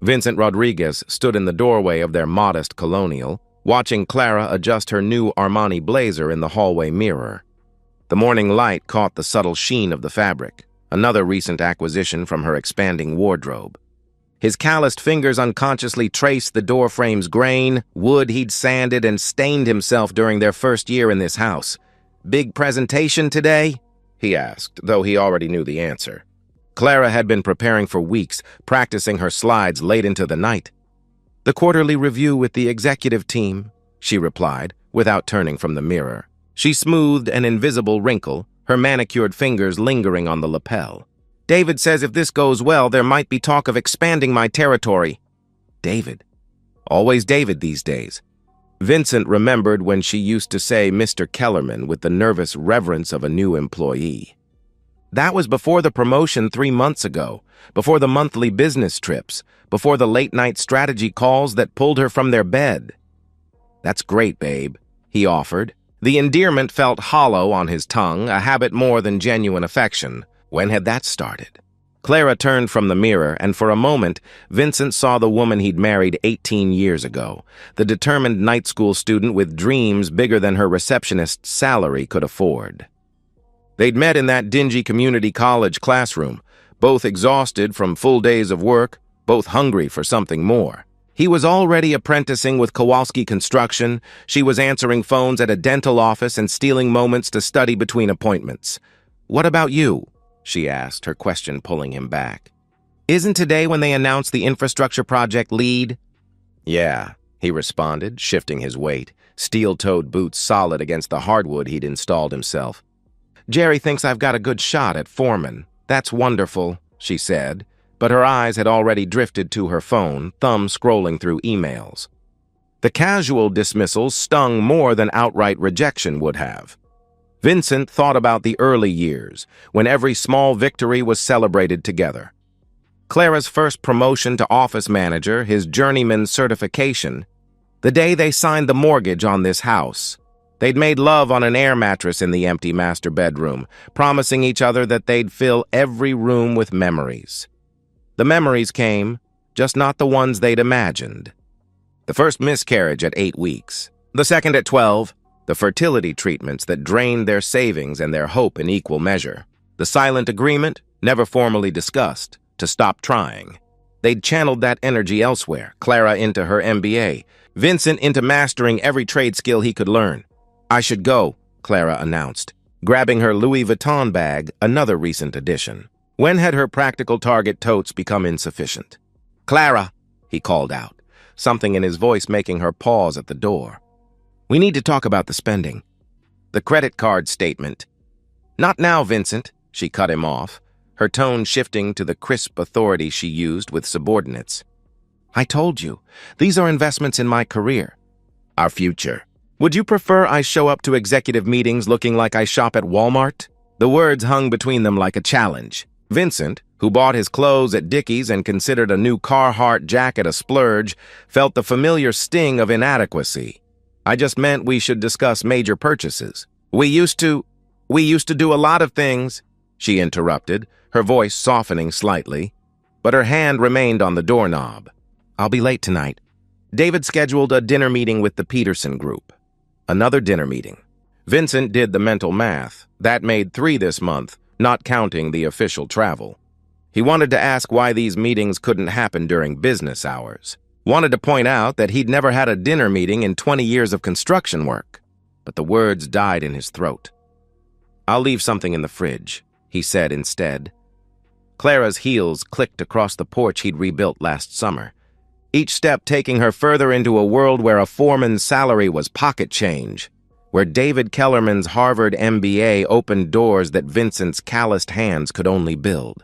Vincent Rodriguez stood in the doorway of their modest colonial, watching Clara adjust her new Armani blazer in the hallway mirror. The morning light caught the subtle sheen of the fabric, another recent acquisition from her expanding wardrobe. His calloused fingers unconsciously traced the doorframe's grain, wood he'd sanded and stained himself during their first year in this house. "Big presentation today?" he asked, though he already knew the answer. Clara had been preparing for weeks, practicing her slides late into the night. "The quarterly review with the executive team," she replied, without turning from the mirror. She smoothed an invisible wrinkle, her manicured fingers lingering on the lapel. "David says if this goes well, there might be talk of expanding my territory." David. Always David these days. Vincent remembered when she used to say Mr. Kellerman with the nervous reverence of a new employee. That was before the promotion 3 months ago, before the monthly business trips, before the late-night strategy calls that pulled her from their bed. "That's great, babe," he offered. The endearment felt hollow on his tongue, a habit more than genuine affection. When had that started? Clara turned from the mirror, and for a moment, Vincent saw the woman he'd married 18 years ago, the determined night school student with dreams bigger than her receptionist's salary could afford. They'd met in that dingy community college classroom, both exhausted from full days of work, both hungry for something more. He was already apprenticing with Kowalski Construction. She was answering phones at a dental office and stealing moments to study between appointments. "What about you?" she asked, her question pulling him back. "Isn't today when they announced the infrastructure project lead?" "Yeah," he responded, shifting his weight, steel-toed boots solid against the hardwood he'd installed himself. "Jerry thinks I've got a good shot at foreman. That's wonderful," she said, but her eyes had already drifted to her phone, thumb scrolling through emails. The casual dismissal stung more than outright rejection would have. Vincent thought about the early years, when every small victory was celebrated together. Clara's first promotion to office manager, his journeyman certification, the day they signed the mortgage on this house. They'd made love on an air mattress in the empty master bedroom, promising each other that they'd fill every room with memories. The memories came, just not the ones they'd imagined. The first miscarriage at 8 weeks, the second at 12, the fertility treatments that drained their savings and their hope in equal measure, the silent agreement, never formally discussed, to stop trying. They'd channeled that energy elsewhere, Clara into her MBA, Vincent into mastering every trade skill he could learn. "I should go," Clara announced, grabbing her Louis Vuitton bag, another recent addition. When had her practical target totes become insufficient? "Clara," he called out, something in his voice making her pause at the door. "We need to talk about the spending. The credit card statement." "Not now, Vincent," she cut him off, her tone shifting to the crisp authority she used with subordinates. "I told you, these are investments in my career. Our future. Would you prefer I show up to executive meetings looking like I shop at Walmart?" The words hung between them like a challenge. Vincent, who bought his clothes at Dickies and considered a new Carhartt jacket a splurge, felt the familiar sting of inadequacy. "I just meant we should discuss major purchases. We used to do a lot of things," she interrupted, her voice softening slightly, but her hand remained on the doorknob. "I'll be late tonight." David scheduled a dinner meeting with the Peterson group. Another dinner meeting. Vincent did the mental math. That made 3 this month, not counting the official travel. He wanted to ask why these meetings couldn't happen during business hours. Wanted to point out that he'd never had a dinner meeting in 20 years of construction work. But the words died in his throat. "I'll leave something in the fridge," he said instead. Clara's heels clicked across the porch he'd rebuilt last summer, each step taking her further into a world where a foreman's salary was pocket change, where David Kellerman's Harvard MBA opened doors that Vincent's calloused hands could only build.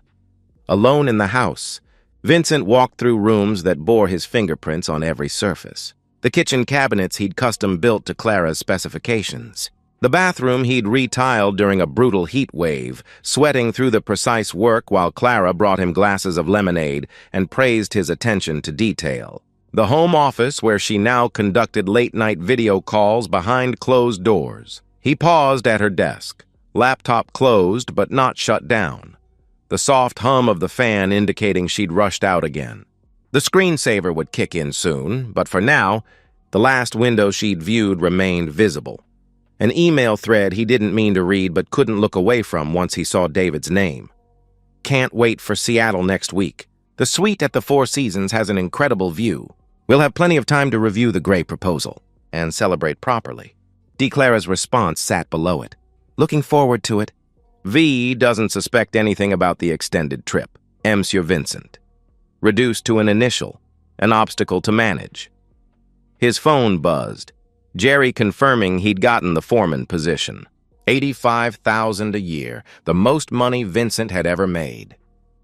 Alone in the house, Vincent walked through rooms that bore his fingerprints on every surface. The kitchen cabinets he'd custom-built to Clara's specifications. The bathroom he'd retiled during a brutal heat wave, sweating through the precise work while Clara brought him glasses of lemonade and praised his attention to detail. The home office where she now conducted late-night video calls behind closed doors. He paused at her desk, laptop closed but not shut down, the soft hum of the fan indicating she'd rushed out again. The screensaver would kick in soon, but for now, the last window she'd viewed remained visible. An email thread he didn't mean to read but couldn't look away from once he saw David's name. Can't wait for Seattle next week. The suite at the Four Seasons has an incredible view. We'll have plenty of time to review the Gray proposal and celebrate properly. Clara's response sat below it. Looking forward to it. V doesn't suspect anything about the extended trip. Monsieur Vincent. Reduced to an initial, an obstacle to manage. His phone buzzed. Jerry confirming he'd gotten the foreman position. $85,000 a year, the most money Vincent had ever made.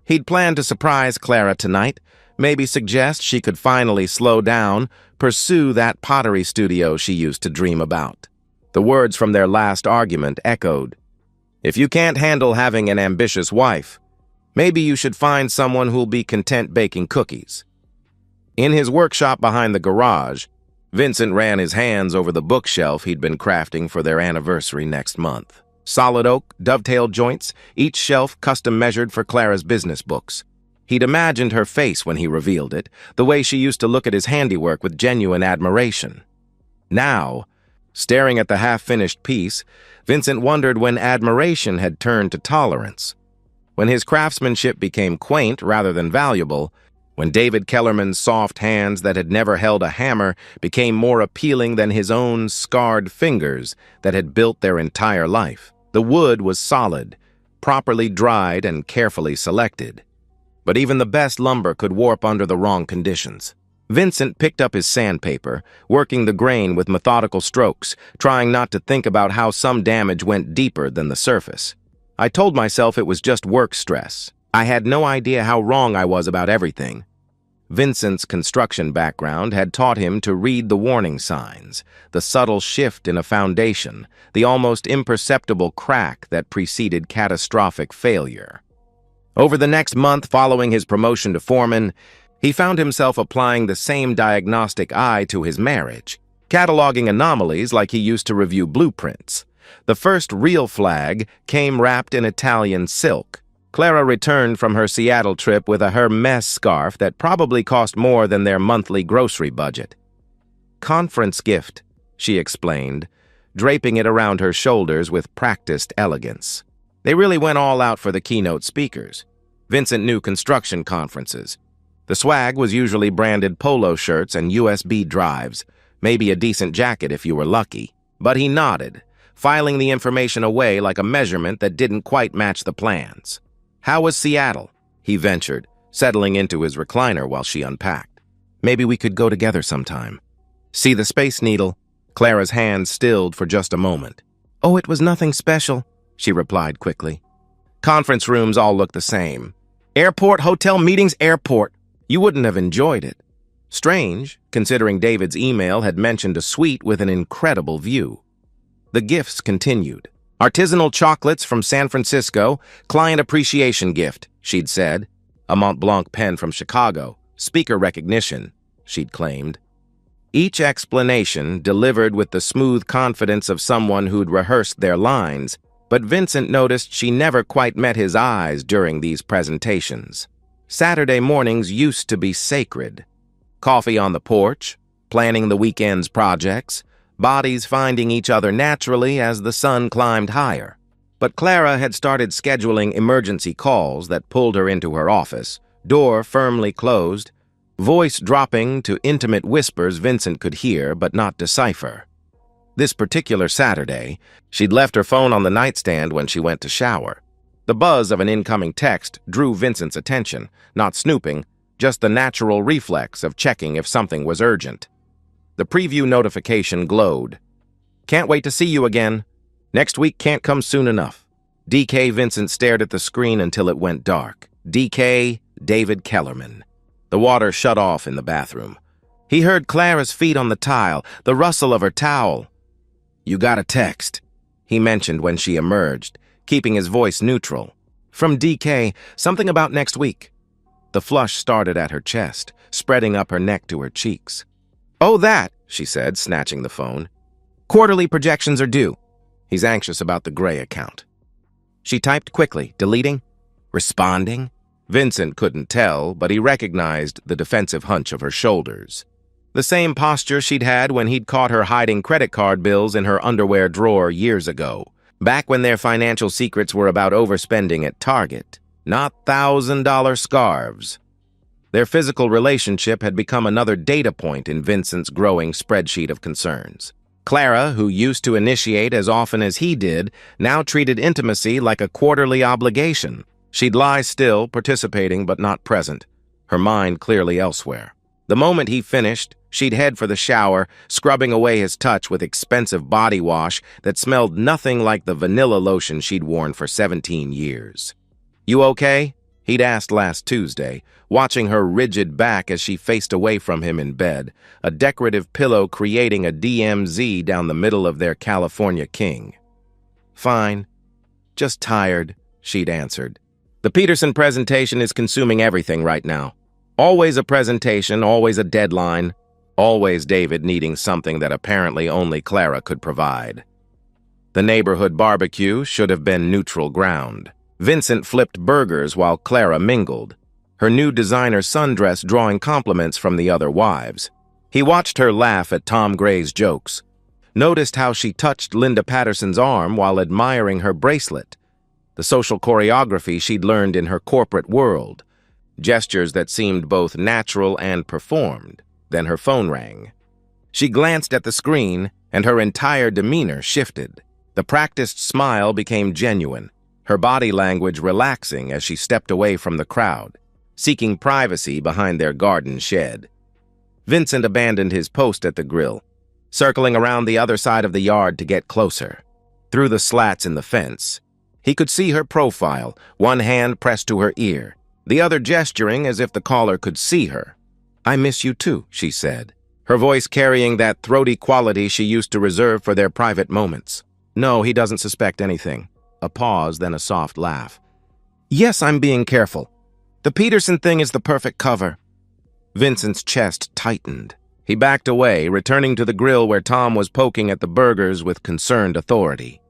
He'd planned to surprise Clara tonight, maybe suggest she could finally slow down, pursue that pottery studio she used to dream about. The words from their last argument echoed. If you can't handle having an ambitious wife, maybe you should find someone who'll be content baking cookies. In his workshop behind the garage, Vincent ran his hands over the bookshelf he'd been crafting for their anniversary next month. Solid oak, dovetail joints, each shelf custom-measured for Clara's business books. He'd imagined her face when he revealed it, the way she used to look at his handiwork with genuine admiration. Now, staring at the half-finished piece, Vincent wondered when admiration had turned to tolerance. When his craftsmanship became quaint rather than valuable, when David Kellerman's soft hands that had never held a hammer became more appealing than his own scarred fingers that had built their entire life. The wood was solid, properly dried and carefully selected. But even the best lumber could warp under the wrong conditions. Vincent picked up his sandpaper, working the grain with methodical strokes, trying not to think about how some damage went deeper than the surface. I told myself it was just work stress. I had no idea how wrong I was about everything. Vincent's construction background had taught him to read the warning signs, the subtle shift in a foundation, the almost imperceptible crack that preceded catastrophic failure. Over the next month following his promotion to foreman, he found himself applying the same diagnostic eye to his marriage, cataloging anomalies like he used to review blueprints. The first real flag came wrapped in Italian silk. Clara returned from her Seattle trip with a Hermes scarf that probably cost more than their monthly grocery budget. Conference gift, she explained, draping it around her shoulders with practiced elegance. They really went all out for the keynote speakers. Vincent knew construction conferences. The swag was usually branded polo shirts and USB drives, maybe a decent jacket if you were lucky. But he nodded, filing the information away like a measurement that didn't quite match the plans. How was Seattle? He ventured, settling into his recliner while she unpacked. Maybe we could go together sometime. See the Space Needle? Clara's hand stilled for just a moment. Oh, it was nothing special, she replied quickly. Conference rooms all look the same. Airport, hotel, meetings, airport. You wouldn't have enjoyed it. Strange, considering David's email had mentioned a suite with an incredible view. The gifts continued. Artisanal chocolates from San Francisco, client appreciation gift, she'd said. A Mont Blanc pen from Chicago, speaker recognition, she'd claimed. Each explanation delivered with the smooth confidence of someone who'd rehearsed their lines, but Vincent noticed she never quite met his eyes during these presentations. Saturday mornings used to be sacred. Coffee on the porch, planning the weekend's projects, bodies finding each other naturally as the sun climbed higher. But Clara had started scheduling emergency calls that pulled her into her office, door firmly closed, voice dropping to intimate whispers Vincent could hear but not decipher. This particular Saturday, she'd left her phone on the nightstand when she went to shower. The buzz of an incoming text drew Vincent's attention, not snooping, just the natural reflex of checking if something was urgent. The preview notification glowed. Can't wait to see you again. Next week can't come soon enough. DK Vincent stared at the screen until it went dark. DK David Kellerman. The water shut off in the bathroom. He heard Clara's feet on the tile, the rustle of her towel. You got a text, he mentioned when she emerged, keeping his voice neutral. From DK, something about next week. The flush started at her chest, spreading up her neck to her cheeks. Oh, that, she said, snatching the phone. Quarterly projections are due. He's anxious about the Gray account. She typed quickly, deleting, responding. Vincent couldn't tell, but he recognized the defensive hunch of her shoulders. The same posture she'd had when he'd caught her hiding credit card bills in her underwear drawer years ago, back when their financial secrets were about overspending at Target, not $1,000 scarves. Their physical relationship had become another data point in Vincent's growing spreadsheet of concerns. Clara, who used to initiate as often as he did, now treated intimacy like a quarterly obligation. She'd lie still, participating but not present, her mind clearly elsewhere. The moment he finished, she'd head for the shower, scrubbing away his touch with expensive body wash that smelled nothing like the vanilla lotion she'd worn for 17 years. "You okay?" he'd asked last Tuesday, watching her rigid back as she faced away from him in bed, a decorative pillow creating a DMZ down the middle of their California king. "Fine. Just tired," she'd answered. "The Peterson presentation is consuming everything right now. Always a presentation, always a deadline, always David needing something that apparently only Clara could provide." The neighborhood barbecue should have been neutral ground. Vincent flipped burgers while Clara mingled, her new designer sundress drawing compliments from the other wives. He watched her laugh at Tom Gray's jokes, noticed how she touched Linda Patterson's arm while admiring her bracelet, the social choreography she'd learned in her corporate world, gestures that seemed both natural and performed. Then her phone rang. She glanced at the screen, and her entire demeanor shifted. The practiced smile became genuine, her body language relaxing as she stepped away from the crowd, seeking privacy behind their garden shed. Vincent abandoned his post at the grill, circling around the other side of the yard to get closer. Through the slats in the fence, he could see her profile, one hand pressed to her ear, the other gesturing as if the caller could see her. "I miss you too," she said, her voice carrying that throaty quality she used to reserve for their private moments. "No, he doesn't suspect anything." A pause, then a soft laugh. "Yes, I'm being careful. The Peterson thing is the perfect cover." Vincent's chest tightened. He backed away, returning to the grill where Tom was poking at the burgers with concerned authority.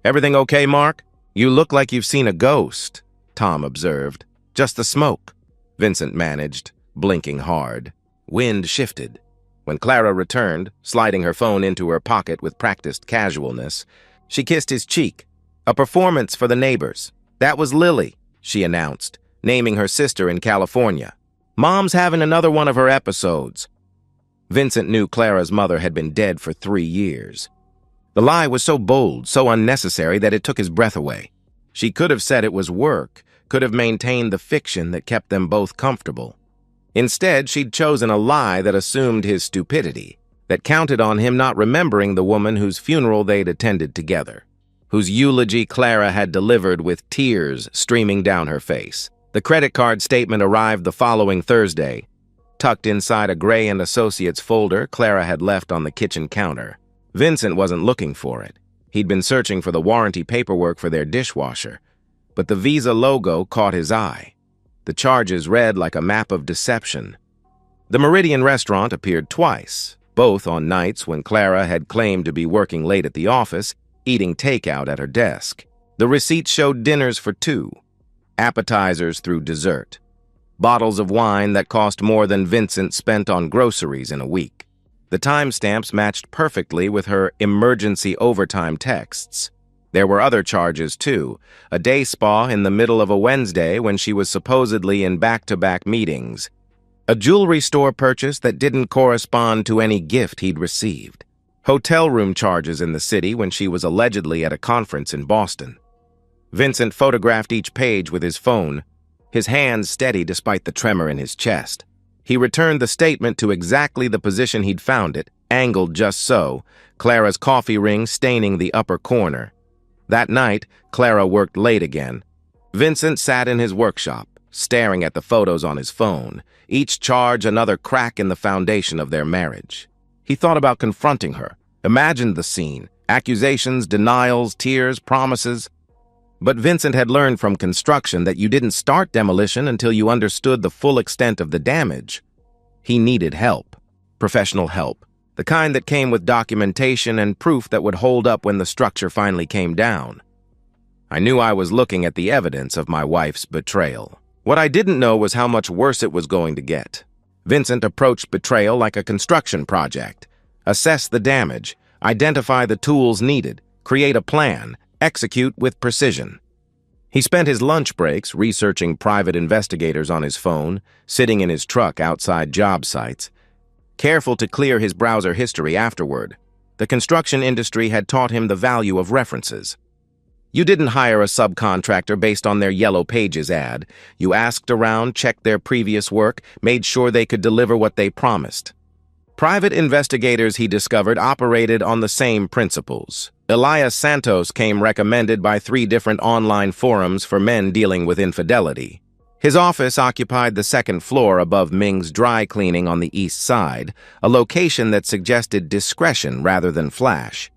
"Everything okay, Mark? You look like you've seen a ghost," Tom observed. "Just the smoke," Vincent managed, blinking hard. Wind shifted. When Clara returned, sliding her phone into her pocket with practiced casualness, she kissed his cheek. "A performance for the neighbors. That was Lily," she announced, naming her sister in California. "Mom's having another one of her episodes." Vincent knew Clara's mother had been dead for 3 years. The lie was so bold, so unnecessary that it took his breath away. She could have said it was work, could have maintained the fiction that kept them both comfortable. Instead, she'd chosen a lie that assumed his stupidity, that counted on him not remembering the woman whose funeral they'd attended together, whose eulogy Clara had delivered with tears streaming down her face. The credit card statement arrived the following Thursday, tucked inside a Gray & Associates folder Clara had left on the kitchen counter. Vincent wasn't looking for it. He'd been searching for the warranty paperwork for their dishwasher, but the Visa logo caught his eye. The charges read like a map of deception. The Meridian restaurant appeared twice, both on nights when Clara had claimed to be working late at the office, eating takeout at her desk. The receipts showed dinners for 2, appetizers through dessert, bottles of wine that cost more than Vincent spent on groceries in a week. The timestamps matched perfectly with her emergency overtime texts. There were other charges, too, a day spa in the middle of a Wednesday when she was supposedly in back-to-back meetings, a jewelry store purchase that didn't correspond to any gift he'd received, hotel room charges in the city when she was allegedly at a conference in Boston. Vincent photographed each page with his phone, his hands steady despite the tremor in his chest. He returned the statement to exactly the position he'd found it, angled just so, Clara's coffee ring staining the upper corner. That night, Clara worked late again. Vincent sat in his workshop, staring at the photos on his phone, each charge another crack in the foundation of their marriage. He thought about confronting her, imagined the scene, accusations, denials, tears, promises. But Vincent had learned from construction that you didn't start demolition until you understood the full extent of the damage. He needed help, professional help, the kind that came with documentation and proof that would hold up when the structure finally came down. I knew I was looking at the evidence of my wife's betrayal. What I didn't know was how much worse it was going to get. Vincent approached betrayal like a construction project. Assess the damage, identify the tools needed, create a plan, execute with precision. He spent his lunch breaks researching private investigators on his phone, sitting in his truck outside job sites, careful to clear his browser history afterward. The construction industry had taught him the value of references. You didn't hire a subcontractor based on their Yellow Pages ad. You asked around, checked their previous work, made sure they could deliver what they promised. Private investigators, he discovered, operated on the same principles. Elias Santos came recommended by 3 different online forums for men dealing with infidelity. His office occupied the 2nd floor above Ming's dry cleaning on the east side, a location that suggested discretion rather than flash.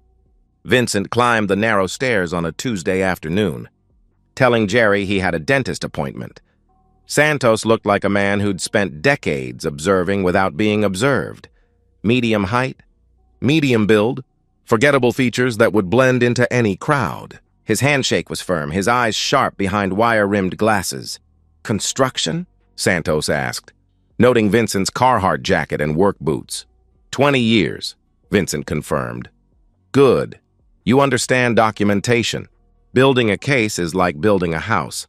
Vincent climbed the narrow stairs on a Tuesday afternoon, telling Jerry he had a dentist appointment. Santos looked like a man who'd spent decades observing without being observed. Medium height, medium build, forgettable features that would blend into any crowd. His handshake was firm, his eyes sharp behind wire-rimmed glasses. "Construction?" Santos asked, noting Vincent's Carhartt jacket and work boots. 20 years, Vincent confirmed. "Good. You understand documentation. Building a case is like building a house.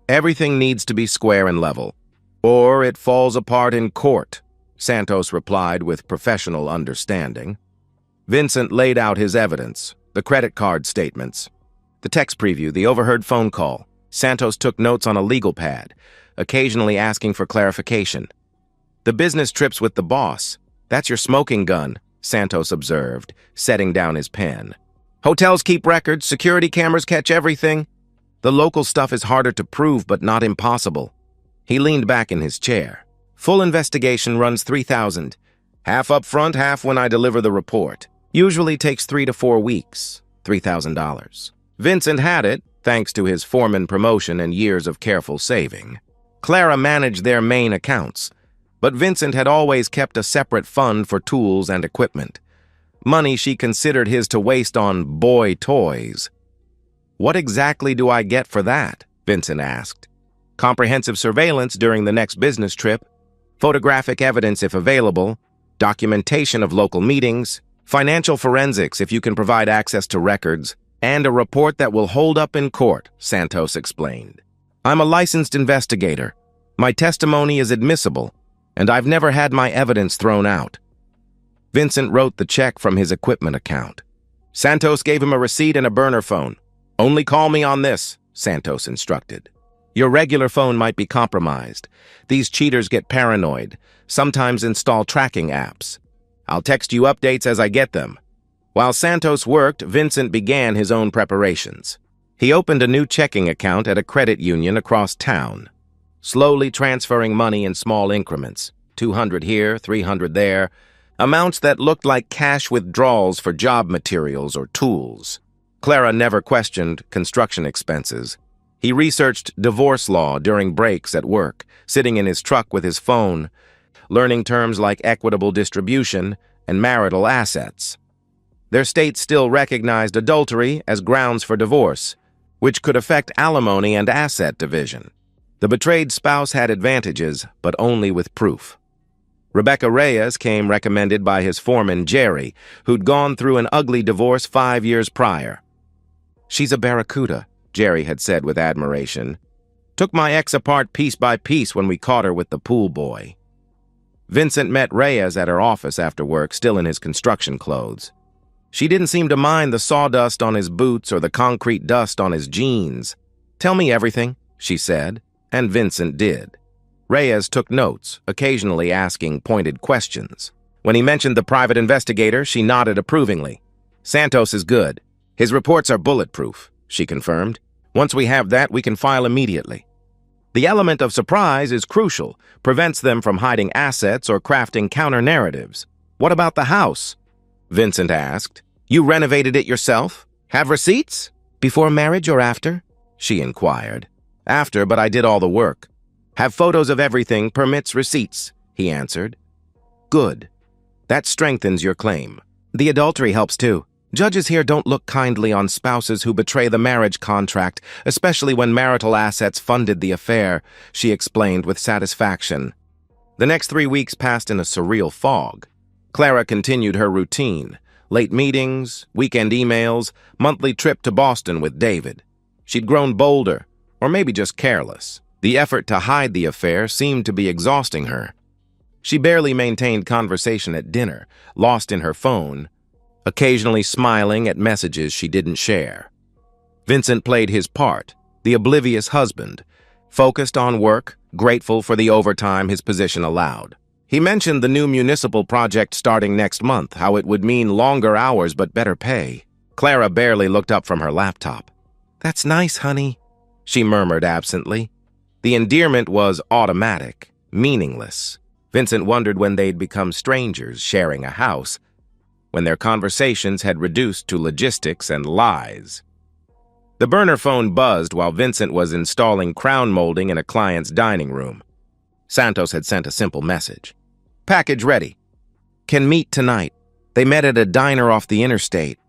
Everything needs to be square and level, or it falls apart in court," Santos replied with professional understanding. Vincent laid out his evidence, the credit card statements, the text preview, the overheard phone call. Santos took notes on a legal pad, occasionally asking for clarification. "The business trips with the boss. That's your smoking gun," Santos observed, setting down his pen. "Hotels keep records, security cameras catch everything. The local stuff is harder to prove, but not impossible." He leaned back in his chair. "Full investigation runs $3,000. Half up front, half when I deliver the report. Usually takes 3 to 4 weeks. $3,000. Vincent had it, thanks to his foreman promotion and years of careful saving. Clara managed their main accounts, but Vincent had always kept a separate fund for tools and equipment. Money she considered his to waste on boy toys. "What exactly do I get for that?" Vincent asked. "Comprehensive surveillance during the next business trip, photographic evidence if available, documentation of local meetings, financial forensics if you can provide access to records, and a report that will hold up in court," Santos explained. "I'm a licensed investigator. My testimony is admissible, and I've never had my evidence thrown out." Vincent wrote the check from his equipment account. Santos gave him a receipt and a burner phone. "Only call me on this," Santos instructed. "Your regular phone might be compromised. These cheaters get paranoid, sometimes install tracking apps. I'll text you updates as I get them." While Santos worked, Vincent began his own preparations. He opened a new checking account at a credit union across town, slowly transferring money in small increments, 200 here, 300 there, amounts that looked like cash withdrawals for job materials or tools. Clara never questioned construction expenses. He researched divorce law during breaks at work, sitting in his truck with his phone, learning terms like equitable distribution and marital assets. Their state still recognized adultery as grounds for divorce, which could affect alimony and asset division. The betrayed spouse had advantages, but only with proof. Rebecca Reyes came recommended by his foreman, Jerry, who'd gone through an ugly divorce 5 years prior. "She's a barracuda," Jerry had said with admiration. "Took my ex apart piece by piece when we caught her with the pool boy." Vincent met Reyes at her office after work, still in his construction clothes. She didn't seem to mind the sawdust on his boots or the concrete dust on his jeans. "Tell me everything," she said, and Vincent did. Reyes took notes, occasionally asking pointed questions. When he mentioned the private investigator, she nodded approvingly. "Santos is good. His reports are bulletproof," she confirmed. "Once we have that, we can file immediately." The element of surprise is crucial, prevents them from hiding assets or crafting counter-narratives. "What about the house?" Vincent asked. "You renovated it yourself? Have receipts? Before marriage or after?" she inquired. "After, but I did all the work. Have photos of everything, permits, receipts," he answered. "Good. That strengthens your claim. The adultery helps too. Judges here don't look kindly on spouses who betray the marriage contract, especially when marital assets funded the affair, she explained with satisfaction. The next 3 weeks passed in a surreal fog. Clara continued her routine: late meetings, weekend emails, monthly trip to Boston with David. She'd grown bolder, or maybe just careless. The effort to hide the affair seemed to be exhausting her. She barely maintained conversation at dinner, lost in her phone, occasionally smiling at messages she didn't share. Vincent played his part, the oblivious husband, focused on work, grateful for the overtime his position allowed. He mentioned the new municipal project starting next month, how it would mean longer hours but better pay. Clara barely looked up from her laptop. "That's nice, honey," she murmured absently. The endearment was automatic, meaningless. Vincent wondered when they'd become strangers sharing a house, when their conversations had reduced to logistics and lies. The burner phone buzzed while Vincent was installing crown molding in a client's dining room. Santos had sent a simple message. "Package ready. Can meet tonight." They met at a diner off the interstate,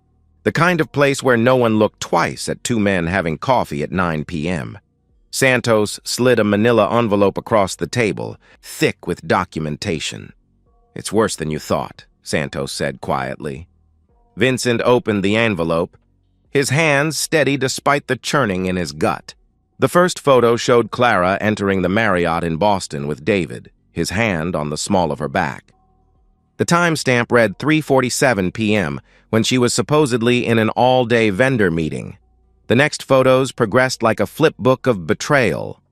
the kind of place where no one looked twice at two men having coffee at 9 p.m. Santos slid a manila envelope across the table, thick with documentation. "It's worse than you thought," Santos said quietly. Vincent opened the envelope, his hands steady despite the churning in his gut. The first photo showed Clara entering the Marriott in Boston with David, his hand on the small of her back. The timestamp read 3:47 p.m. when she was supposedly in an all-day vendor meeting. The next photos progressed like a flip book of betrayal.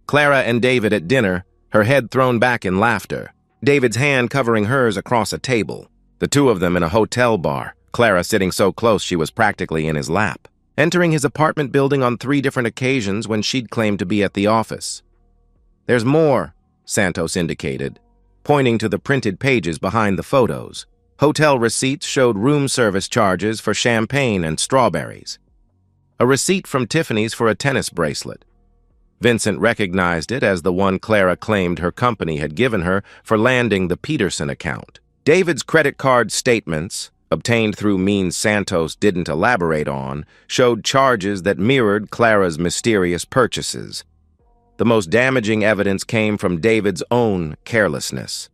Clara and David at dinner, her head thrown back in laughter, David's hand covering hers across a table. The two of them in a hotel bar, Clara sitting so close she was practically in his lap. Entering his apartment building on 3 different occasions when she'd claimed to be at the office. "There's more," Santos indicated, pointing to the printed pages behind the photos. Hotel receipts showed room service charges for champagne and strawberries. A receipt from Tiffany's for a tennis bracelet. Vincent recognized it as the one Clara claimed her company had given her for landing the Peterson account. David's credit card statements, obtained through means Santos didn't elaborate on, showed charges that mirrored Clara's mysterious purchases. The most damaging evidence came from David's own carelessness.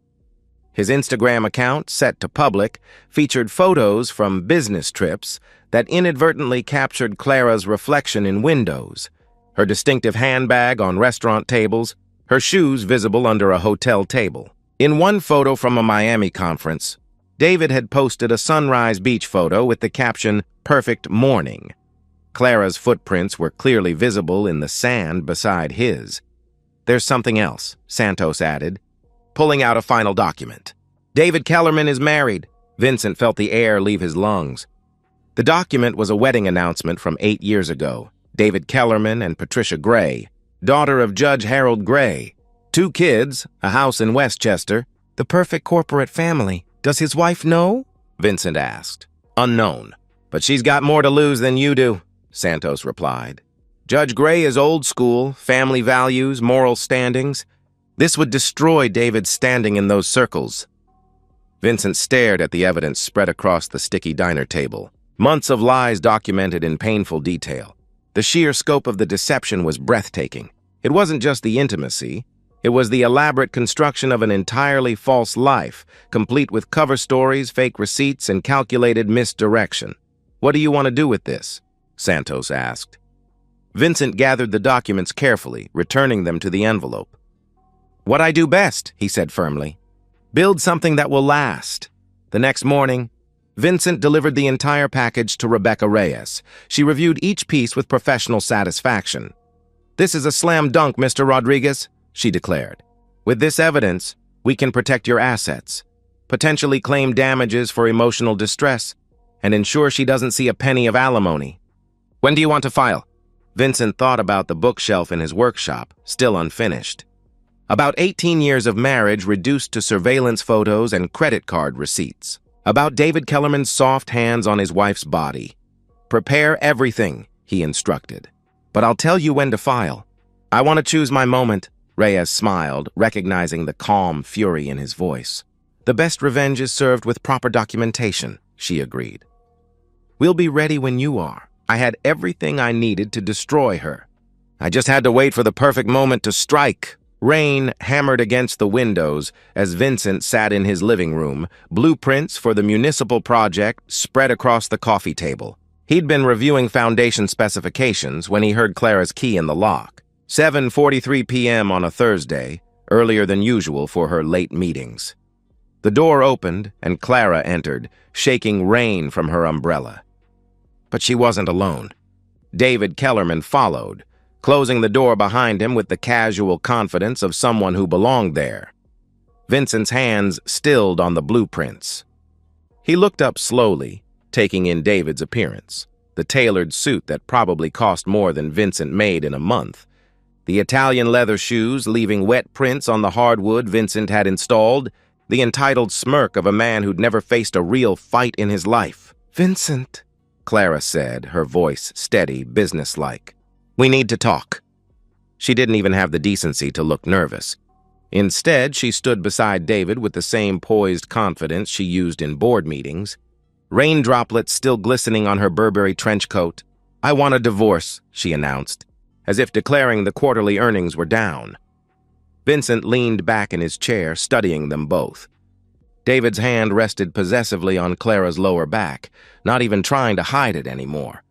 His Instagram account, set to public, featured photos from business trips that inadvertently captured Clara's reflection in windows, her distinctive handbag on restaurant tables, her shoes visible under a hotel table. In one photo from a Miami conference, David had posted a sunrise beach photo with the caption, "Perfect morning." Clara's footprints were clearly visible in the sand beside his. "There's something else," Santos added, pulling out a final document. "David Kellerman is married." Vincent felt the air leave his lungs. The document was a wedding announcement from 8 years ago. David Kellerman and Patricia Gray, daughter of Judge Harold Gray. 2 kids, a house in Westchester. The perfect corporate family. "Does his wife know?" Vincent asked. "Unknown. But she's got more to lose than you do," Santos replied. "Judge Gray is old school, family values, moral standings. This would destroy David's standing in those circles." Vincent stared at the evidence spread across the sticky diner table. Months of lies documented in painful detail. The sheer scope of the deception was breathtaking. It wasn't just the intimacy. It was the elaborate construction of an entirely false life, complete with cover stories, fake receipts, and calculated misdirection. "What do you want to do with this?" Santos asked. Vincent gathered the documents carefully, returning them to the envelope. "What I do best," he said firmly. "Build something that will last." The next morning, Vincent delivered the entire package to Rebecca Reyes. She reviewed each piece with professional satisfaction. "This is a slam dunk, Mr. Rodriguez," she declared. "With this evidence, we can protect your assets, potentially claim damages for emotional distress, and ensure she doesn't see a penny of alimony. When do you want to file?" Vincent thought about the bookshelf in his workshop, still unfinished. About 18 years of marriage reduced to surveillance photos and credit card receipts. About David Kellerman's soft hands on his wife's body. "Prepare everything," he instructed. "But I'll tell you when to file." "I want to choose my moment," Reyes smiled, recognizing the calm fury in his voice. "The best revenge is served with proper documentation," she agreed. We'll be ready when you are. I had everything I needed to destroy her. I just had to wait for the perfect moment to strike. Rain hammered against the windows as Vincent sat in his living room, blueprints for the municipal project spread across the coffee table. He'd been reviewing foundation specifications when he heard Clara's key in the lock. 7:43 p.m. on a Thursday, earlier than usual for her late meetings. The door opened and Clara entered, shaking rain from her umbrella. But she wasn't alone. David Kellerman followed, closing the door behind him with the casual confidence of someone who belonged there. Vincent's hands stilled on the blueprints. He looked up slowly, taking in David's appearance, the tailored suit that probably cost more than Vincent made in a month, the Italian leather shoes leaving wet prints on the hardwood Vincent had installed, the entitled smirk of a man who'd never faced a real fight in his life. "Vincent," Clara said, her voice steady, businesslike. "We need to talk." She didn't even have the decency to look nervous. Instead, she stood beside David with the same poised confidence she used in board meetings, rain droplets still glistening on her Burberry trench coat. "I want a divorce," she announced, as if declaring the quarterly earnings were down. Vincent leaned back in his chair, studying them both. David's hand rested possessively on Clara's lower back, not even trying to hide it anymore.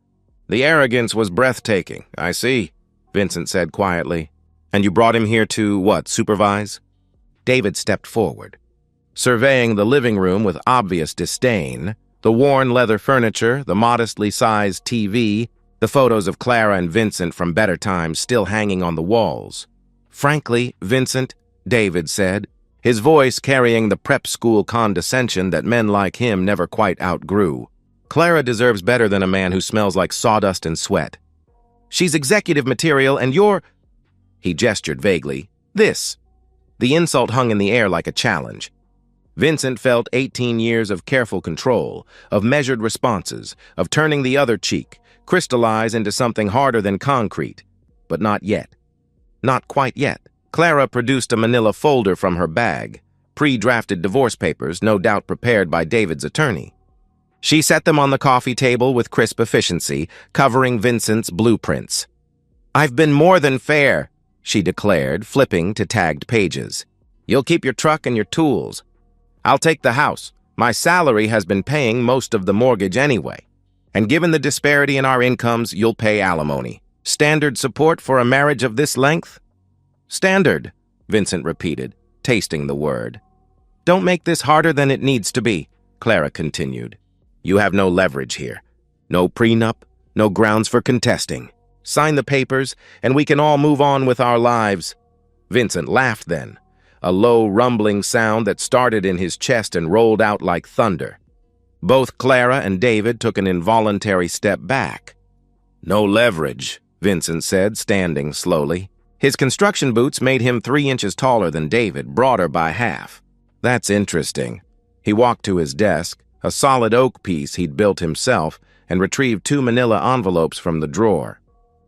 "The arrogance was breathtaking, I see," Vincent said quietly. "And you brought him here to, what, supervise?" David stepped forward, surveying the living room with obvious disdain, the worn leather furniture, the modestly sized TV, the photos of Clara and Vincent from better times still hanging on the walls. "Frankly, Vincent," David said, his voice carrying the prep school condescension that men like him never quite outgrew, "Clara deserves better than a man who smells like sawdust and sweat. She's executive material and you're—" He gestured vaguely. "This." The insult hung in the air like a challenge. Vincent felt 18 years of careful control, of measured responses, of turning the other cheek, crystallize into something harder than concrete. But not yet. Not quite yet. Clara produced a manila folder from her bag, pre-drafted divorce papers, no doubt prepared by David's attorney. She set them on the coffee table with crisp efficiency, covering Vincent's blueprints. "I've been more than fair," she declared, flipping to tagged pages. "You'll keep your truck and your tools. I'll take the house. My salary has been paying most of the mortgage anyway. And given the disparity in our incomes, you'll pay alimony. Standard support for a marriage of this length?" "Standard," Vincent repeated, tasting the word. "Don't make this harder than it needs to be," Clara continued. "You have no leverage here. No prenup, no grounds for contesting. Sign the papers, and we can all move on with our lives." Vincent laughed then, a low rumbling sound that started in his chest and rolled out like thunder. Both Clara and David took an involuntary step back. "No leverage," Vincent said, standing slowly. His construction boots made him 3 inches taller than David, broader by half. "That's interesting." He walked to his desk, a solid oak piece he'd built himself, and retrieved 2 manila envelopes from the drawer.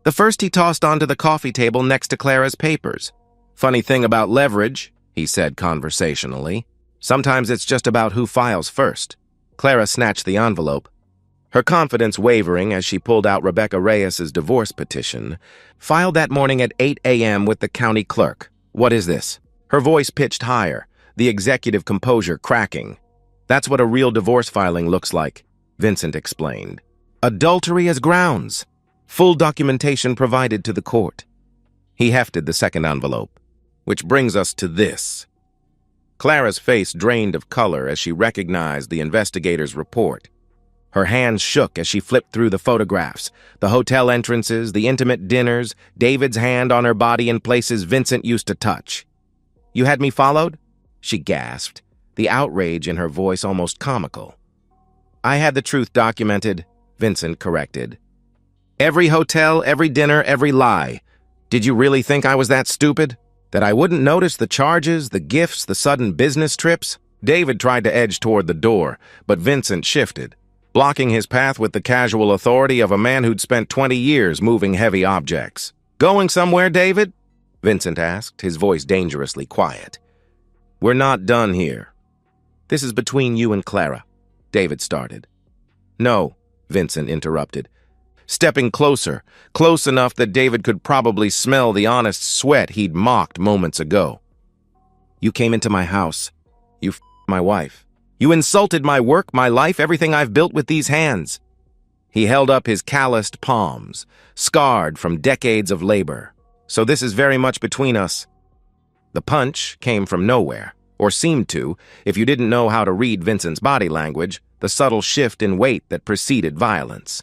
The first he tossed onto the coffee table next to Clara's papers. "Funny thing about leverage," he said conversationally. "Sometimes it's just about who files first." Clara snatched the envelope, her confidence wavering as she pulled out Rebecca Reyes's divorce petition, filed that morning at 8 a.m. with the county clerk. "What is this?" Her voice pitched higher, the executive composure cracking. "That's what a real divorce filing looks like," Vincent explained. "Adultery as grounds. Full documentation provided to the court." He hefted the second envelope. "Which brings us to this." Clara's face drained of color as she recognized the investigator's report. Her hands shook as she flipped through the photographs, the hotel entrances, the intimate dinners, David's hand on her body in places Vincent used to touch. "You had me followed?" she gasped, the outrage in her voice almost comical. "I had the truth documented," Vincent corrected. "Every hotel, every dinner, every lie. Did you really think I was that stupid? That I wouldn't notice the charges, the gifts, the sudden business trips?" David tried to edge toward the door, but Vincent shifted, blocking his path with the casual authority of a man who'd spent 20 years moving heavy objects. "Going somewhere, David?" Vincent asked, his voice dangerously quiet. "We're not done here." "This is between you and Clara," David started. "No," Vincent interrupted, stepping closer, close enough that David could probably smell the honest sweat he'd mocked moments ago. You came into my house. You my wife. You insulted my work, my life, everything I've built with these hands. He held up his calloused palms, scarred from decades of labor. So this is very much between us. The punch came from nowhere, or seemed to, if you didn't know how to read Vincent's body language, the subtle shift in weight that preceded violence.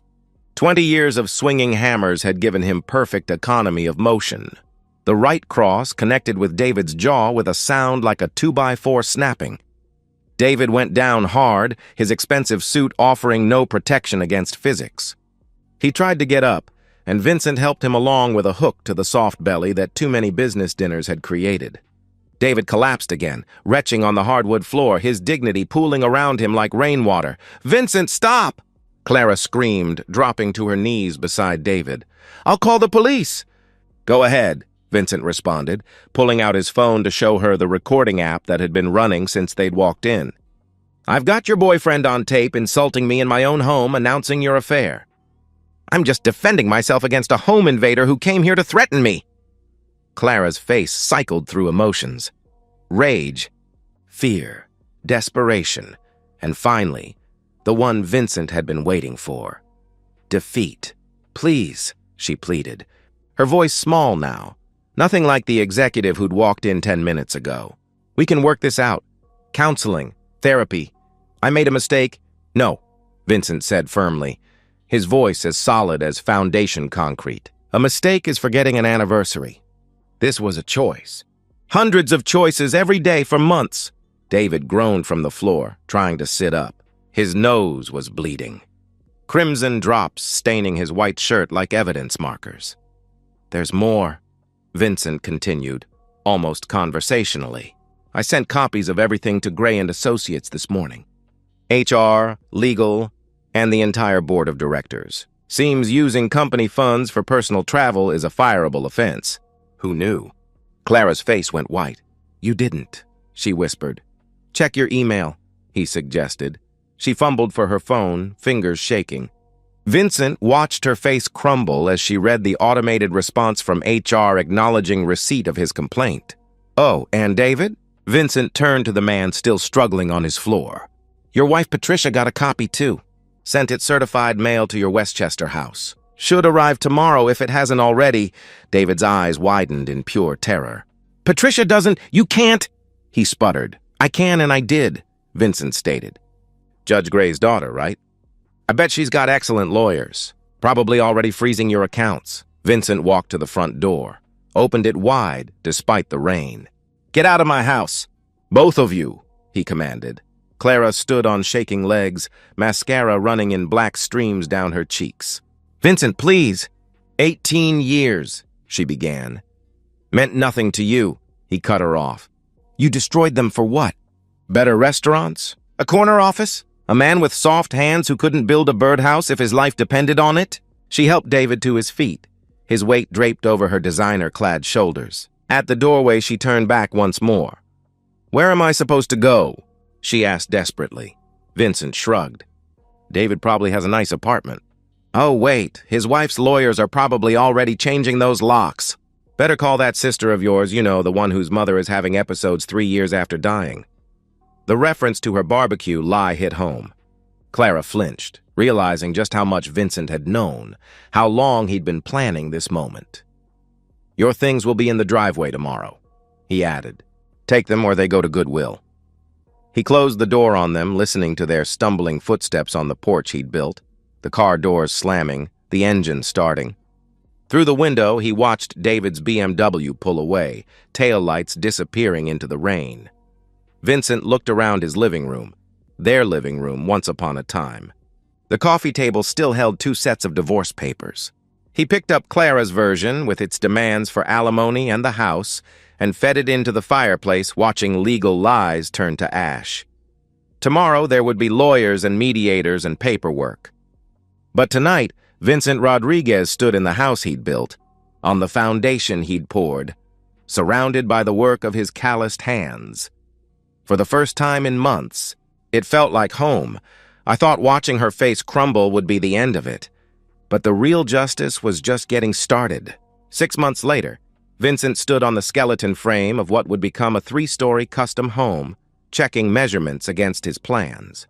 20 years of swinging hammers had given him perfect economy of motion. The right cross connected with David's jaw with a sound like a 2x4 snapping. David went down hard, his expensive suit offering no protection against physics. He tried to get up, and Vincent helped him along with a hook to the soft belly that too many business dinners had created. David collapsed again, retching on the hardwood floor, his dignity pooling around him like rainwater. "Vincent, stop!" Clara screamed, dropping to her knees beside David. "I'll call the police." "Go ahead," Vincent responded, pulling out his phone to show her the recording app that had been running since they'd walked in. "I've got your boyfriend on tape insulting me in my own home, announcing your affair. I'm just defending myself against a home invader who came here to threaten me." Clara's face cycled through emotions. Rage, fear, desperation, and finally, the one Vincent had been waiting for. Defeat. "Please," she pleaded, her voice small now, nothing like the executive who'd walked in 10 minutes ago. "We can work this out. Counseling, therapy. I made a mistake." "No," Vincent said firmly, his voice as solid as foundation concrete. "A mistake is forgetting an anniversary. This was a choice. Hundreds of choices every day for months." David groaned from the floor, trying to sit up. His nose was bleeding. Crimson drops staining his white shirt like evidence markers. "There's more," Vincent continued, almost conversationally. "I sent copies of everything to Gray and Associates this morning. HR, legal, and the entire board of directors. Seems using company funds for personal travel is a fireable offense." "Who knew?" Clara's face went white. "You didn't," she whispered. "Check your email," he suggested. She fumbled for her phone, fingers shaking. Vincent watched her face crumble as she read the automated response from HR acknowledging receipt of his complaint. "Oh, and David?" Vincent turned to the man still struggling on his floor. "Your wife Patricia got a copy too. Sent it certified mail to your Westchester house. Should arrive tomorrow if it hasn't already." David's eyes widened in pure terror. "Patricia doesn't— You can't—" he sputtered. "I can and I did," Vincent stated. "Judge Gray's daughter, right? I bet she's got excellent lawyers. Probably already freezing your accounts." Vincent walked to the front door, opened it wide despite the rain. "Get out of my house, both of you," he commanded. Clara stood on shaking legs, mascara running in black streams down her cheeks. "Vincent, please." 18 years, she began. "Meant nothing to you," he cut her off. "You destroyed them for what? Better restaurants? A corner office? A man with soft hands who couldn't build a birdhouse if his life depended on it?" She helped David to his feet, his weight draped over her designer-clad shoulders. At the doorway, she turned back once more. "Where am I supposed to go?" she asked desperately. Vincent shrugged. "David probably has a nice apartment." "Oh, wait, his wife's lawyers are probably already changing those locks. Better call that sister of yours, you know, the one whose mother is having episodes 3 years after dying." The reference to her barbecue lie hit home. Clara flinched, realizing just how much Vincent had known, how long he'd been planning this moment. "Your things will be in the driveway tomorrow," he added. "Take them or they go to Goodwill." He closed the door on them, listening to their stumbling footsteps on the porch he'd built, the car doors slamming, the engine starting. Through the window, he watched David's BMW pull away, taillights disappearing into the rain. Vincent looked around his living room, their living room once upon a time. The coffee table still held 2 sets of divorce papers. He picked up Clara's version with its demands for alimony and the house and fed it into the fireplace, watching legal lies turn to ash. Tomorrow there would be lawyers and mediators and paperwork. But tonight, Vincent Rodriguez stood in the house he'd built, on the foundation he'd poured, surrounded by the work of his calloused hands. For the first time in months, it felt like home, I thought watching her face crumble would be the end of it. But the real justice was just getting started. 6 months later, Vincent stood on the skeleton frame of what would become a 3-story custom home, checking measurements against his plans.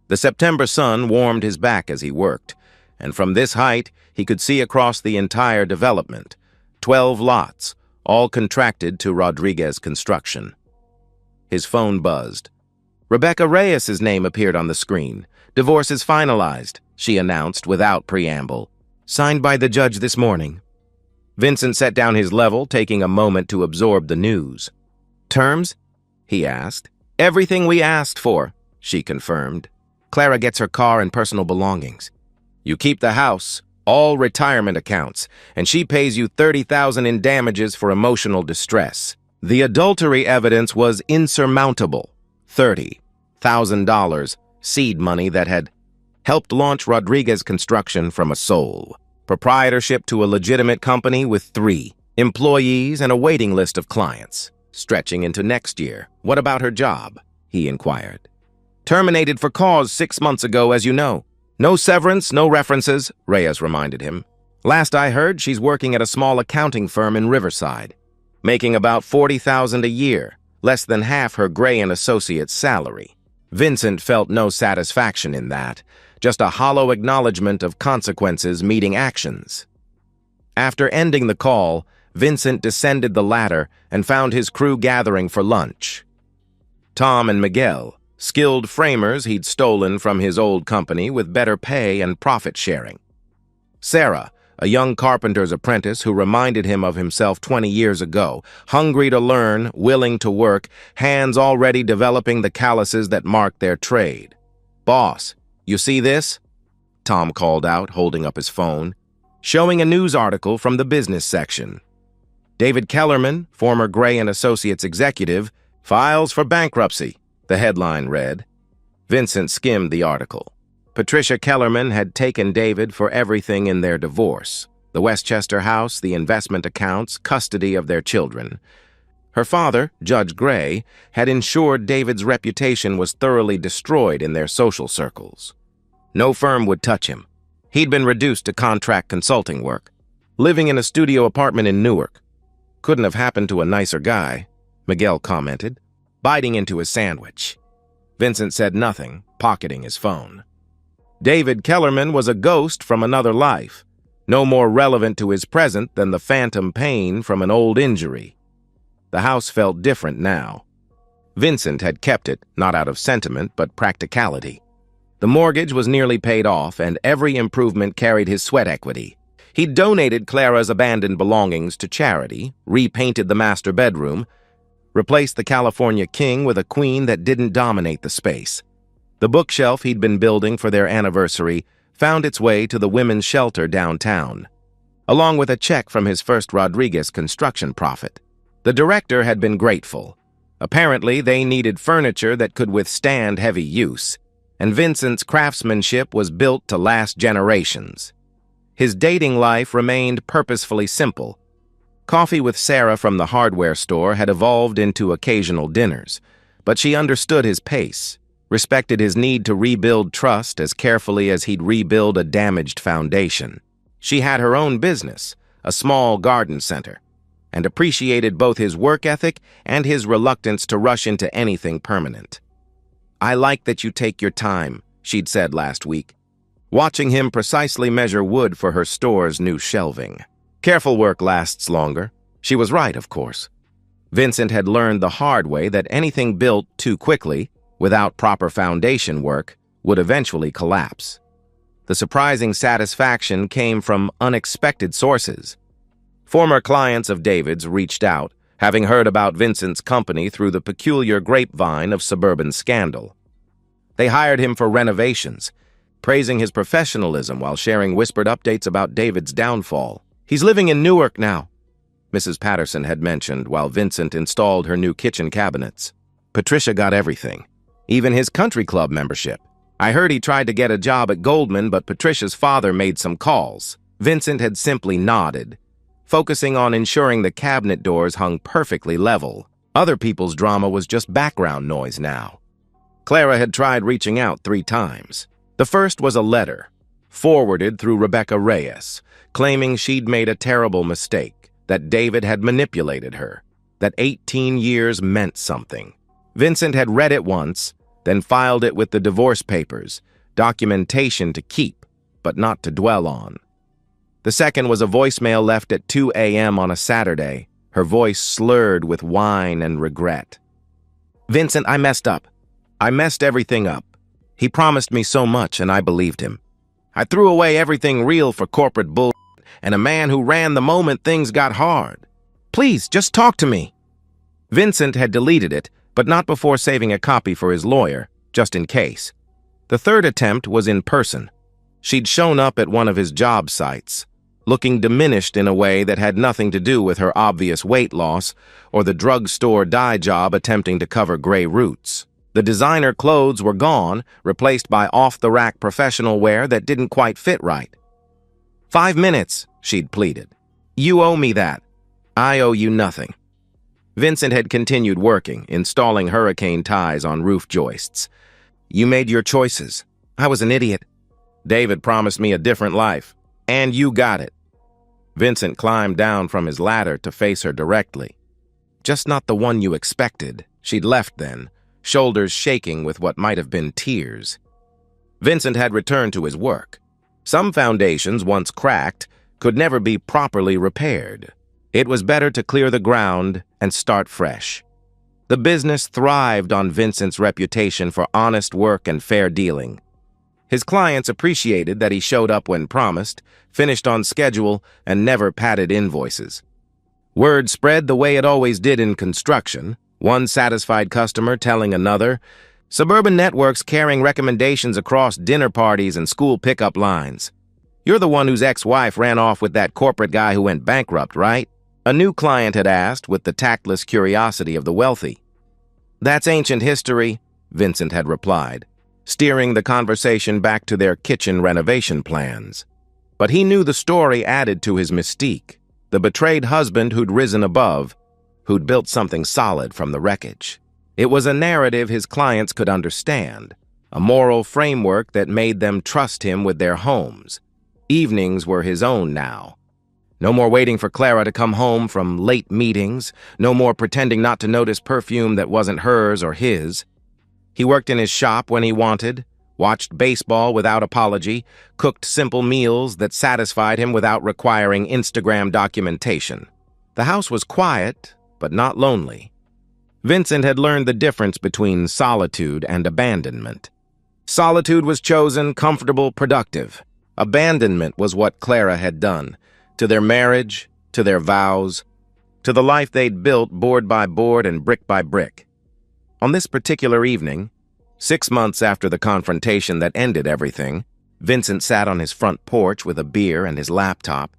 The September sun warmed his back as he worked, and from this height, he could see across the entire development. 12 lots, all contracted to Rodriguez Construction. His phone buzzed. Rebecca Reyes's name appeared on the screen. "Divorce is finalized," she announced without preamble. "Signed by the judge this morning." Vincent set down his level, taking a moment to absorb the news. "Terms?" he asked. "Everything we asked for," she confirmed. "Clara gets her car and personal belongings. You keep the house, all retirement accounts, and she pays you $30,000 in damages for emotional distress." The adultery evidence was insurmountable. $30,000 seed money that had helped launch Rodriguez Construction from a sole proprietorship to a legitimate company with 3 employees and a waiting list of clients, stretching into next year. "What about her job?" he inquired. "Terminated for cause 6 months ago, as you know. No severance, no references," Reyes reminded him. "Last I heard, she's working at a small accounting firm in Riverside, making about $40,000 a year, less than half her Gray and Associates' salary." Vincent felt no satisfaction in that, just a hollow acknowledgement of consequences meeting actions. After ending the call, Vincent descended the ladder and found his crew gathering for lunch. Tom and Miguel, skilled framers he'd stolen from his old company with better pay and profit sharing. Sarah, a young carpenter's apprentice who reminded him of himself 20 years ago, hungry to learn, willing to work, hands already developing the calluses that marked their trade. "Boss, you see this?" Tom called out, holding up his phone, showing a news article from the business section. "David Kellerman, former Gray and Associates executive, files for bankruptcy," the headline read. Vincent skimmed the article. Patricia Kellerman had taken David for everything in their divorce: the Westchester house, the investment accounts, custody of their children. Her father, Judge Gray, had ensured David's reputation was thoroughly destroyed in their social circles. No firm would touch him. He'd been reduced to contract consulting work, living in a studio apartment in Newark. "Couldn't have happened to a nicer guy," Miguel commented, biting into his sandwich. Vincent said nothing, pocketing his phone. David Kellerman was a ghost from another life, no more relevant to his present than the phantom pain from an old injury. The house felt different now. Vincent had kept it, not out of sentiment, but practicality. The mortgage was nearly paid off, and every improvement carried his sweat equity. He'd donated Clara's abandoned belongings to charity, repainted the master bedroom, replaced the California King with a queen that didn't dominate the space. The bookshelf he'd been building for their anniversary found its way to the women's shelter downtown, along with a check from his first Rodriguez Construction profit. The director had been grateful. Apparently, they needed furniture that could withstand heavy use, and Vincent's craftsmanship was built to last generations. His dating life remained purposefully simple. Coffee with Sarah from the hardware store had evolved into occasional dinners, but she understood his pace, respected his need to rebuild trust as carefully as he'd rebuild a damaged foundation. She had her own business, a small garden center, and appreciated both his work ethic and his reluctance to rush into anything permanent. "I like that you take your time," she'd said last week, watching him precisely measure wood for her store's new shelving. Careful work lasts longer. She was right, of course. Vincent had learned the hard way that anything built too quickly, without proper foundation work, would eventually collapse. The surprising satisfaction came from unexpected sources. Former clients of David's reached out, having heard about Vincent's company through the peculiar grapevine of suburban scandal. They hired him for renovations, praising his professionalism while sharing whispered updates about David's downfall. "He's living in Newark now," Mrs. Patterson had mentioned while Vincent installed her new kitchen cabinets. "Patricia got everything, even his country club membership. I heard he tried to get a job at Goldman, but Patricia's father made some calls." Vincent had simply nodded, focusing on ensuring the cabinet doors hung perfectly level. Other people's drama was just background noise now. Clara had tried reaching out 3 times. The first was a letter, forwarded through Rebecca Reyes, claiming she'd made a terrible mistake, that David had manipulated her, that 18 years meant something. Vincent had read it once, then filed it with the divorce papers, documentation to keep, but not to dwell on. The second was a voicemail left at 2 a.m. on a Saturday, her voice slurred with whine and regret. "Vincent, I messed up. I messed everything up. He promised me so much, and I believed him. I threw away everything real for corporate bull and a man who ran the moment things got hard. Please, just talk to me." Vincent had deleted it, but not before saving a copy for his lawyer, just in case. The third attempt was in person. She'd shown up at one of his job sites, looking diminished in a way that had nothing to do with her obvious weight loss or the drugstore dye job attempting to cover gray roots. The designer clothes were gone, replaced by off-the-rack professional wear that didn't quite fit right. "5 minutes," she'd pleaded. "You owe me that. I owe you nothing." Vincent had continued working, installing hurricane ties on roof joists. "You made your choices. I was an idiot. David promised me a different life, and you got it." Vincent climbed down from his ladder to face her directly. "Just not the one you expected." She'd left then, shoulders shaking with what might have been tears. Vincent had returned to his work. Some foundations, once cracked, could never be properly repaired. It was better to clear the ground and start fresh. The business thrived on Vincent's reputation for honest work and fair dealing. His clients appreciated that he showed up when promised, finished on schedule, and never padded invoices. Word spread the way it always did in construction, one satisfied customer telling another, "Suburban Network's carrying recommendations across dinner parties and school pickup lines. You're the one whose ex-wife ran off with that corporate guy who went bankrupt, right?" A new client had asked with the tactless curiosity of the wealthy. "That's ancient history," Vincent had replied, steering the conversation back to their kitchen renovation plans. But he knew the story added to his mystique, the betrayed husband who'd risen above, who'd built something solid from the wreckage. It was a narrative his clients could understand, a moral framework that made them trust him with their homes. Evenings were his own now. No more waiting for Clara to come home from late meetings, no more pretending not to notice perfume that wasn't hers or his. He worked in his shop when he wanted, watched baseball without apology, cooked simple meals that satisfied him without requiring Instagram documentation. The house was quiet, but not lonely. Vincent had learned the difference between solitude and abandonment. Solitude was chosen, comfortable, productive. Abandonment was what Clara had done, to their marriage, to their vows, to the life they'd built board by board and brick by brick. On this particular evening, 6 months after the confrontation that ended everything, Vincent sat on his front porch with a beer and his laptop,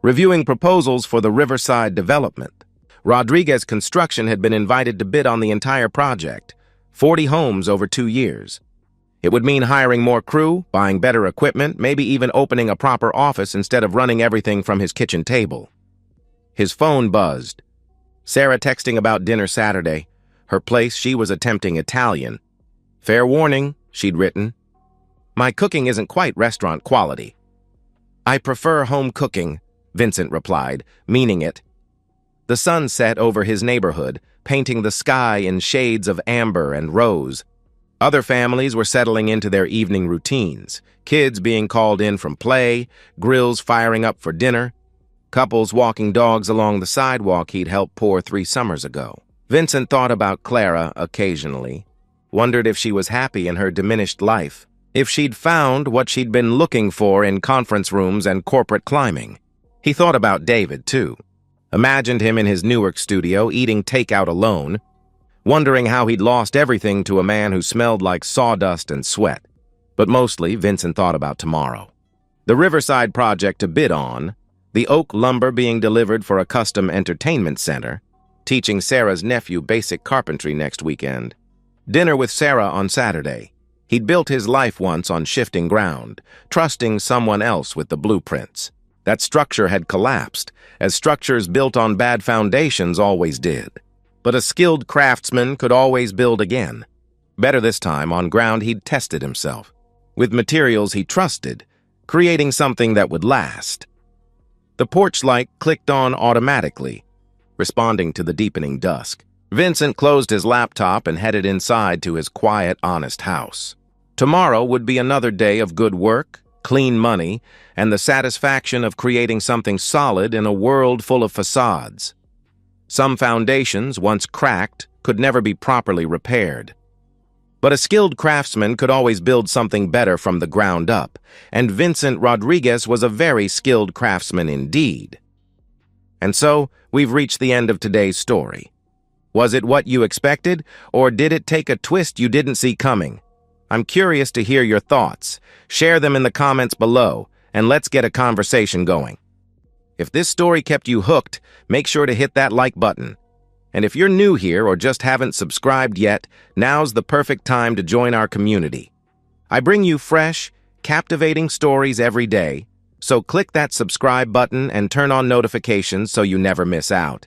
reviewing proposals for the Riverside development. Rodriguez Construction had been invited to bid on the entire project, 40 homes over 2 years. It would mean hiring more crew, buying better equipment, maybe even opening a proper office instead of running everything from his kitchen table. His phone buzzed. Sarah texting about dinner Saturday. Her place, she was attempting Italian. "Fair warning," she'd written. "My cooking isn't quite restaurant quality." "I prefer home cooking," Vincent replied, meaning it. The sun set over his neighborhood, painting the sky in shades of amber and rose. Other families were settling into their evening routines, kids being called in from play, grills firing up for dinner, couples walking dogs along the sidewalk he'd helped pour 3 summers ago. Vincent thought about Clara occasionally, wondered if she was happy in her diminished life, if she'd found what she'd been looking for in conference rooms and corporate climbing. He thought about David, too. Imagined him in his Newark studio, eating takeout alone, wondering how he'd lost everything to a man who smelled like sawdust and sweat. But mostly, Vincent thought about tomorrow. The Riverside project to bid on, the oak lumber being delivered for a custom entertainment center, teaching Sarah's nephew basic carpentry next weekend, dinner with Sarah on Saturday. He'd built his life once on shifting ground, trusting someone else with the blueprints. That structure had collapsed, as structures built on bad foundations always did. But a skilled craftsman could always build again. Better this time on ground he'd tested himself, with materials he trusted, creating something that would last. The porch light clicked on automatically, responding to the deepening dusk. Vincent closed his laptop and headed inside to his quiet, honest house. Tomorrow would be another day of good work, clean money, and the satisfaction of creating something solid in a world full of facades. Some foundations, once cracked, could never be properly repaired. But a skilled craftsman could always build something better from the ground up, and Vincent Rodriguez was a very skilled craftsman indeed. And so, we've reached the end of today's story. Was it what you expected, or did it take a twist you didn't see coming? I'm curious to hear your thoughts. Share them in the comments below, and let's get a conversation going. If this story kept you hooked, make sure to hit that like button. And if you're new here or just haven't subscribed yet, now's the perfect time to join our community. I bring you fresh, captivating stories every day, so click that subscribe button and turn on notifications so you never miss out.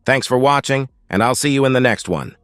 Thanks for watching, and I'll see you in the next one.